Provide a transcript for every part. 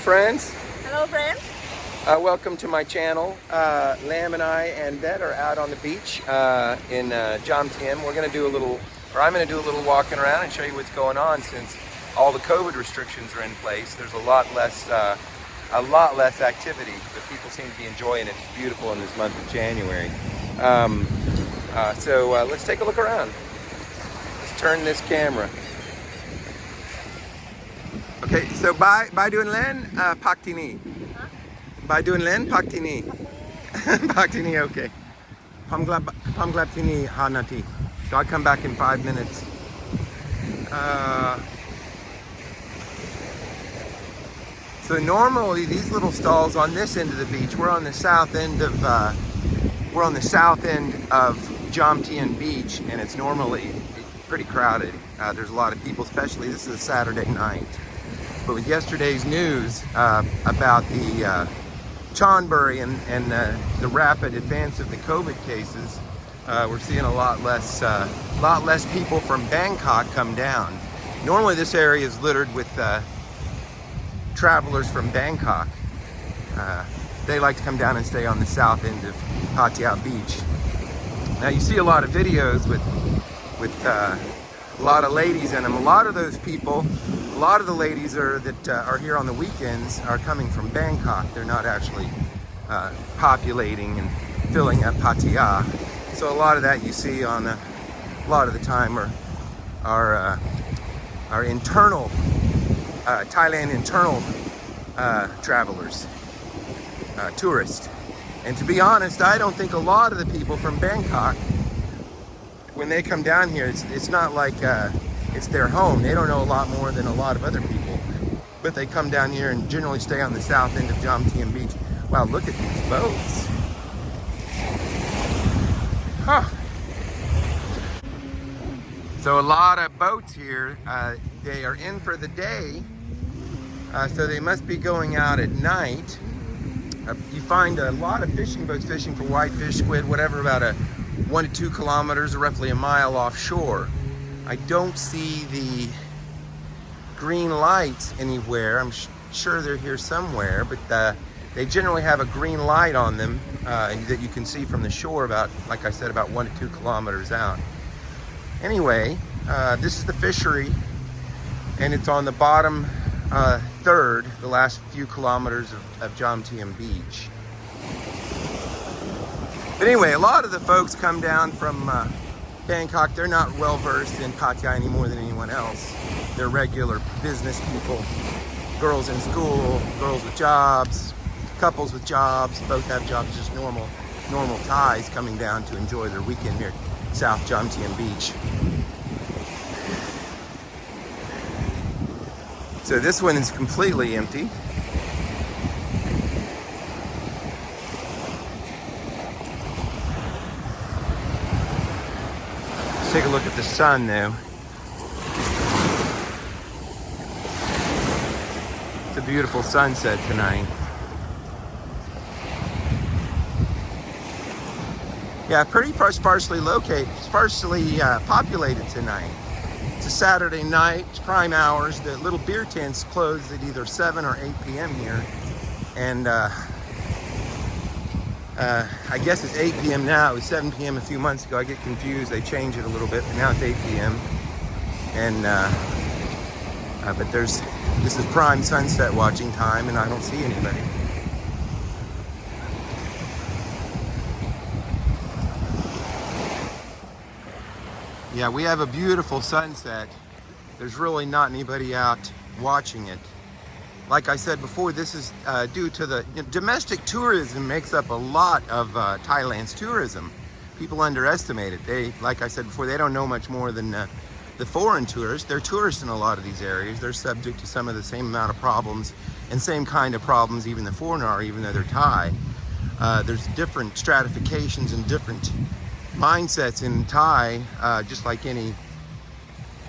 friends. Hello friends. Welcome to my channel. Lam and I and Bet are out on the beach in Jomtien. We're going to do a little, or I'm going to do a little walking around and show you what's going on since all the COVID restrictions are in place. There's a lot less activity, but people seem to be enjoying it. It's beautiful in this month of January. So let's take a look around. Let's turn this camera. Okay, so by doing len paktini. By doing len paktini. Paktini, okay. Pamglaptini hanati. So I'll come back in 5 minutes. So normally these little stalls on this end of the beach, we're on the south end of Jomtien Beach, and it's normally pretty crowded. There's a lot of people, especially this is a Saturday night. But with yesterday's news about the Chonburi and the rapid advance of the COVID cases, we're seeing a lot less people from Bangkok come down. Normally this area is littered with travelers from Bangkok. They like to come down and stay on the south end of Pattaya Beach. Now you see a lot of videos with a lot of ladies in them. A lot of those people, a lot of the ladies that are here on the weekends are coming from Bangkok. They're not actually populating and filling up Pattaya. So a lot of that you see on a lot of the time are internal Thailand internal travelers, tourists. And to be honest, I don't think a lot of the people from Bangkok, when they come down here, it's not like it's their home. They don't know a lot more than a lot of other people. But they come down here and generally stay on the south end of Jomtien Beach. Wow, look at these boats. Huh. So a lot of boats here, they are in for the day. So they must be going out at night. You find a lot of fishing boats fishing for whitefish, squid, whatever, about 1 to 2 kilometers, or roughly a mile offshore. I don't see the green lights anywhere. I'm sure they're here somewhere, but they generally have a green light on them that you can see from the shore about, like I said, about 1 to 2 kilometers out. Anyway, this is the fishery, and it's on the bottom third, the last few kilometers of Jomtien Beach. But anyway, a lot of the folks come down from Bangkok. They're not well versed in Pattaya any more than anyone else. They're regular business people, girls in school, girls with jobs, couples with jobs, both have jobs, just normal Thais coming down to enjoy their weekend here at South Jomtien Beach. So this one is completely empty. Let's take a look at the sun though. It's a beautiful sunset tonight. Yeah, pretty sparsely populated tonight. It's a Saturday night, it's prime hours. The little beer tents close at either 7 or 8 p.m. here. And I guess it's 8 p.m. now. It was 7 p.m. a few months ago. I get confused. They change it a little bit, but now it's 8 p.m. And but this is prime sunset watching time, and I don't see anybody. Yeah, we have a beautiful sunset. There's really not anybody out watching it. Like I said before, this is due to the domestic tourism makes up a lot of Thailand's tourism. People underestimate it. Like I said before, they don't know much more than the foreign tourists. They're tourists in a lot of these areas. They're subject to some of the same amount of problems and same kind of problems even the foreigner are, even though they're Thai. There's different stratifications and different mindsets in Thai, just like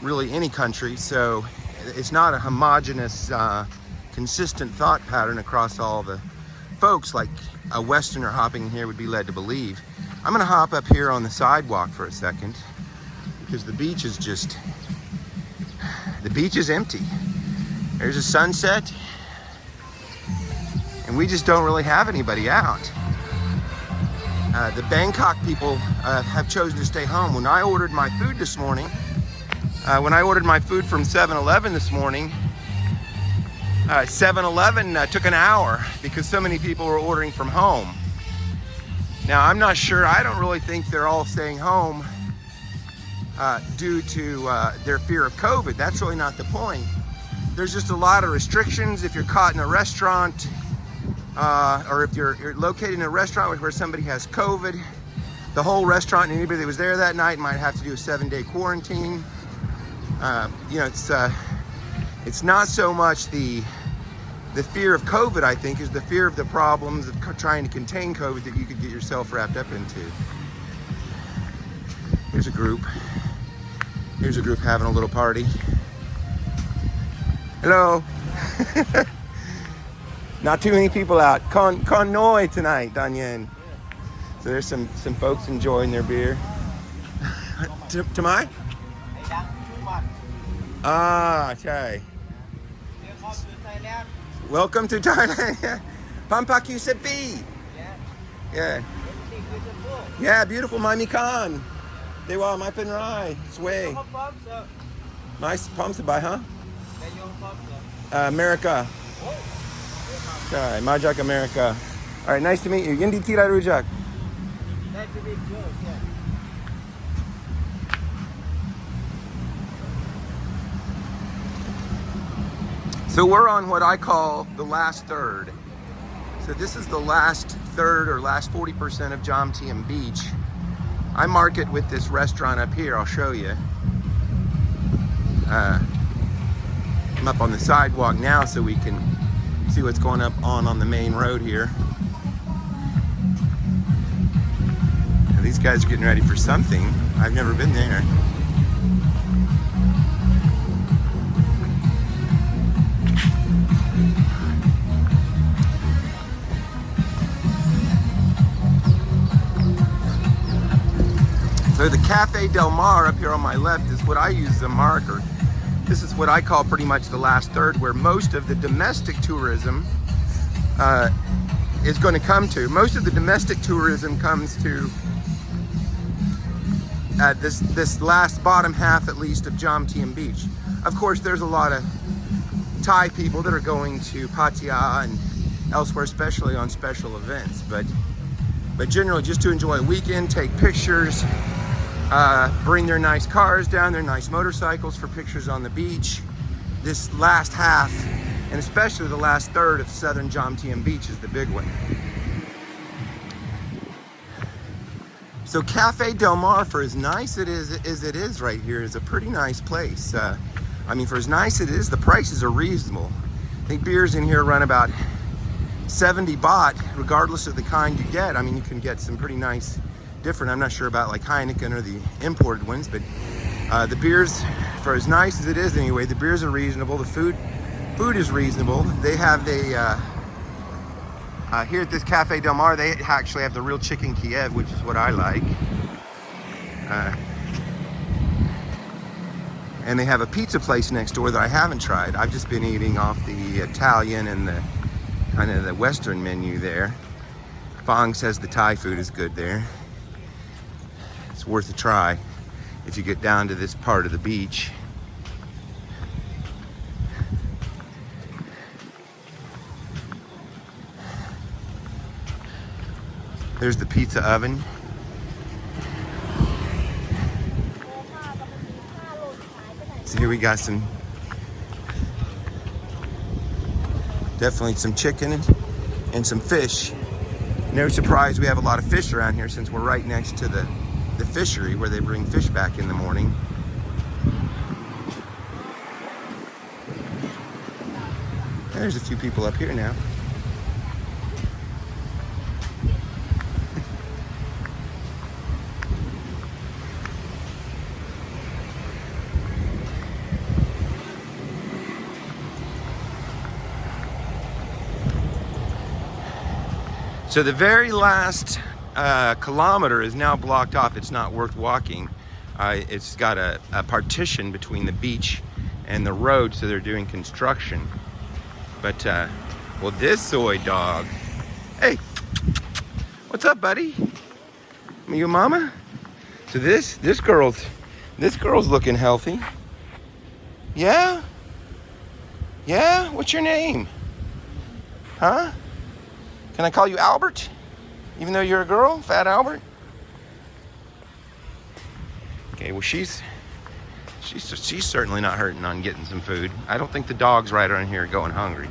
really any country. So it's not a homogeneous, consistent thought pattern across all the folks like a Westerner hopping here would be led to believe. I'm gonna hop up here on the sidewalk for a second because the beach is empty. There's a sunset. and we just don't really have anybody out. The Bangkok people have chosen to stay home. When I ordered my food this morning, when I ordered my food from 7-Eleven this morning, 7-Eleven took an hour because so many people were ordering from home. Now, I'm not sure. I don't really think they're all staying home due to their fear of COVID. That's really not the point. There's just a lot of restrictions. If you're caught in a restaurant, or if you're located in a restaurant where somebody has COVID, the whole restaurant and anybody that was there that night might have to do a 7-day quarantine. You know, it's not so much the fear of COVID, I think, is the fear of the problems of trying to contain COVID that you could get yourself wrapped up into. Here's a group. Here's a group having a little party. Hello. Not too many people out. Con noi tonight, Danyen. So there's some folks enjoying their beer. Tamai? Ah, okay. Welcome to Thailand. Pampak Yusepi. Yeah. Yeah, beautiful Miami Khan. They were my pen rai. Sway. Nice pumps by, huh? America. Okay, Majak America. All right, nice to meet you. Yindi Tira Rujak. Nice to meet you. Yeah. So we're on what I call the last third. So this is the last third or last 40% of Jomtien Beach. I mark it with this restaurant up here. I'll show you. I'm up on the sidewalk now so we can see what's going on the main road here. Now, these guys are getting ready for something. I've never been there. So the Cafe Del Mar up here on my left is what I use as a marker. This is what I call pretty much the last third, where most of the domestic tourism is going to come to. Most of the domestic tourism comes to this last bottom half, at least, of Jomtien Beach. Of course, there's a lot of Thai people that are going to Pattaya and elsewhere, especially on special events. But generally, just to enjoy a weekend, take pictures, bring their nice cars down, their nice motorcycles for pictures on the beach. This last half, and especially the last third of southern Jomtien Beach, is the big one. So Cafe Del Mar, for as nice as it is right here, is a pretty nice place. I mean, for as nice as it is, the prices are reasonable. I think beers in here run about 70 baht, regardless of the kind you get. I mean, you can get some pretty nice different. I'm not sure about like Heineken or the imported ones, but the beers, for as nice as it is anyway, the beers are reasonable. The food is reasonable. They have here at this Cafe Del Mar, they actually have the real chicken Kiev, which is what I like. And they have a pizza place next door that I haven't tried. I've just been eating off the Italian and the kind of the Western menu there. Fong says the Thai food is good there. It's worth a try if you get down to this part of the beach. There's the pizza oven. So here we got definitely some chicken and some fish. No surprise we have a lot of fish around here since we're right next to the fishery where they bring fish back in the morning. There's a few people up here now. So the very last kilometer is now blocked off. It's not worth walking. It's got a partition between the beach and the road, so they're doing construction. But Well, this soy dog. Hey, what's up, buddy? You mama? So this girl's looking healthy. Yeah? Yeah? What's your name? Huh? Can I call you Albert? Even though you're a girl? Fat Albert? Okay, well she's certainly not hurting on getting some food. I don't think the dogs right around here are going hungry.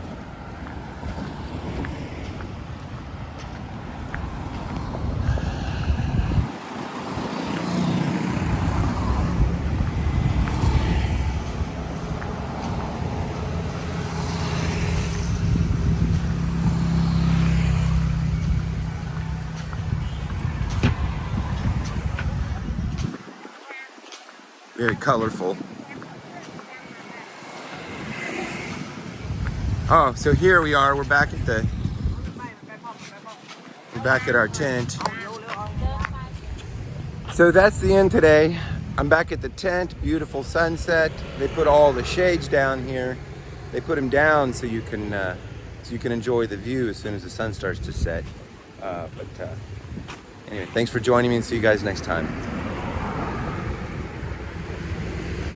Very colorful. Oh, so here we are. We're back at our tent. So that's the end today. I'm back at the tent. Beautiful sunset. They put all the shades down here. They put them down so you can enjoy the view as soon as the sun starts to set. Anyway, thanks for joining me, and see you guys next time.